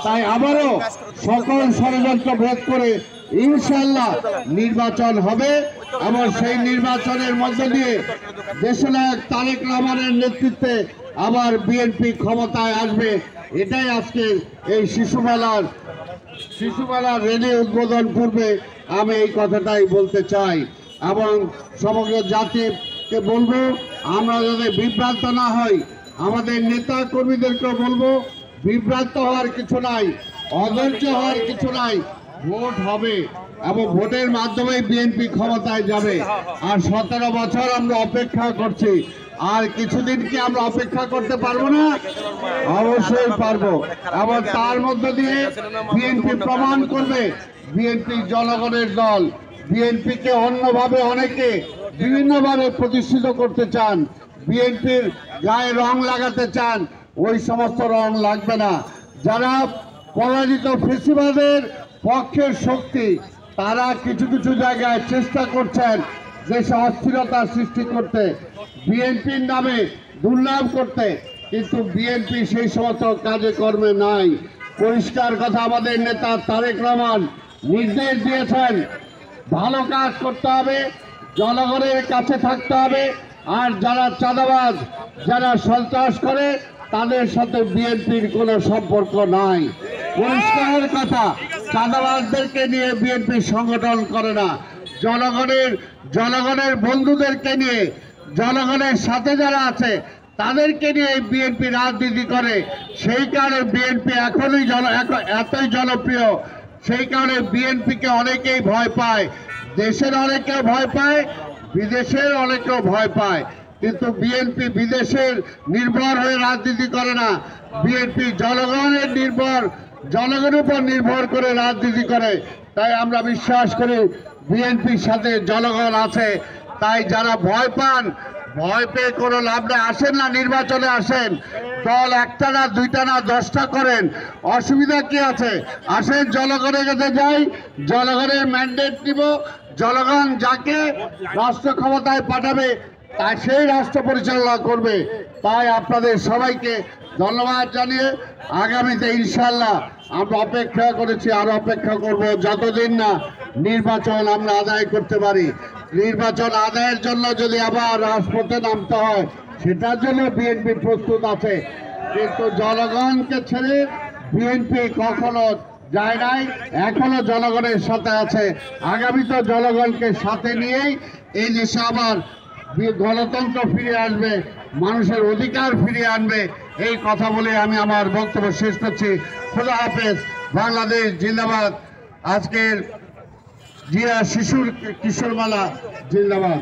তাই আবারও সকল ষড়যন্ত্র ভেদ করে ইনশাআল্লাহ নির্বাচন হবে এবং সেই নির্বাচনের মধ্য দিয়ে দেশনায়ক তারেক রহমানের নেতৃত্বে আবার বিএনপি ক্ষমতায় আসবে। এটাই আজকে এই শিশুমেলার রেলি উদ্বোধন পূর্বে আমি এই কথাটাই বলতে চাই এবং সমগ্র জাতিকে বলবো আমরা যাতে বিভ্রান্ত না হই। আমাদের নেতা কর্মীদেরকেও বলবো বিভ্রান্ত হওয়ার কিছু নাই, অধৈর্য হওয়ার কিছু নাই। ভোট হবে এবং ভোটের মাধ্যমে বিএনপি ক্ষমতায় যাবে। আর 17 বছর আমরা অপেক্ষা করছি, আর কিছুদিন কি আমরা অপেক্ষা করতে পারবো না? অবশ্যই পারবো। এবং তার মধ্য দিয়ে বিএনপি প্রমাণ করবে বিএনপি জনগণের দল। বিএনপিকে অন্যভাবে অনেকে বিভিন্নভাবে প্রতিষ্ঠিত করতে চান, বিএনপির গায়ে রং লাগাতে চান, ওই সমস্ত রং লাগবে না। যারা পরাজিত ফ্যাসিবাদের পক্ষের শক্তি তারা কিছু কিছু জায়গায় চেষ্টা করছেন দেশে অস্থিরতা সৃষ্টি করতে, বিএনপির নামে দুর্নাম করতে, কিন্তু বিএনপি সেই সমস্ত কাজে কর্মে নাই। পরিষ্কার কথা, আমাদের নেতা তারেক রহমান নির্দেশ দিয়েছেন ভালো কাজ করতে হবে, জনগণের কাছে থাকতে হবে। আর যারা চাঁদাবাজ, যারা সন্ত্রাস করে তাদের সাথে বিএনপির কোনো সম্পর্ক নাই। পরিষ্কার কথা, চাঁদাবাজদেরকে নিয়ে বিএনপি সংগঠন করে না। জনগণের বন্ধুদেরকে নিয়ে, জনগণের সাথে যারা আছে তাদেরকে নিয়ে বিএনপি রাজনীতি করে। সেই কারণে বিএনপি এতই জনপ্রিয়। সেই কারণে বিএনপিকে অনেকেই ভয় পায়, দেশের অনেকে ভয় পায়, বিদেশের অনেকেও ভয় পায়। কিন্তু বিএনপি বিদেশের নির্ভর হয়ে রাজনীতি করে না। বিএনপি জনগণের উপর নির্ভর করে রাজনীতি করে। তাই আমরা বিশ্বাস করি বিএনপির সাথে জনগণ আছে। তাই যারা ভয় পান, ভয় পেয়ে কোনো লাভ নেই। আসেন না, নির্বাচনে আসেন। দল একটা না, দুইটা না, 10টা করেন, অসুবিধা কি আছে? আসেন, জনগণের কাছে যাই, জনগণের ম্যান্ডেট নিব। জনগণ যাকে রাষ্ট্র ক্ষমতায় পাঠাবে তাই সেই রাষ্ট্র পরিচালনা করবে। তাই আপনাদের সবাইকে ধন্যবাদ জানিয়ে আগামীতে ইনশাআল্লাহ আমরা অপেক্ষা করেছি, আর অপেক্ষা করব যতদিন না নির্বাচন আমরা আদায় করতে পারি। নির্বাচন আদায়ের জন্য যদি আবার রাজপথে নামতে হয় সেটার জন্য বিএনপি প্রস্তুত আছে, কিন্তু জনগণকে ছেড়ে বিএনপি কখনো যায় নাই, এখনো জনগণের সাথে আছে। আগামীতে জনগণকে সাথে নিয়েই এই দেশে আবার গণতন্ত্র ফিরে আসবে, মানুষের অধিকার ফিরিয়ে আনবে। এই কথা বলে আমি আমার বক্তব্য শেষ করছি। খোদা হাফেজ। বাংলাদেশ জিন্দাবাদ। আজকের জিয়া কিশোর মেলা জিন্দাবাদ।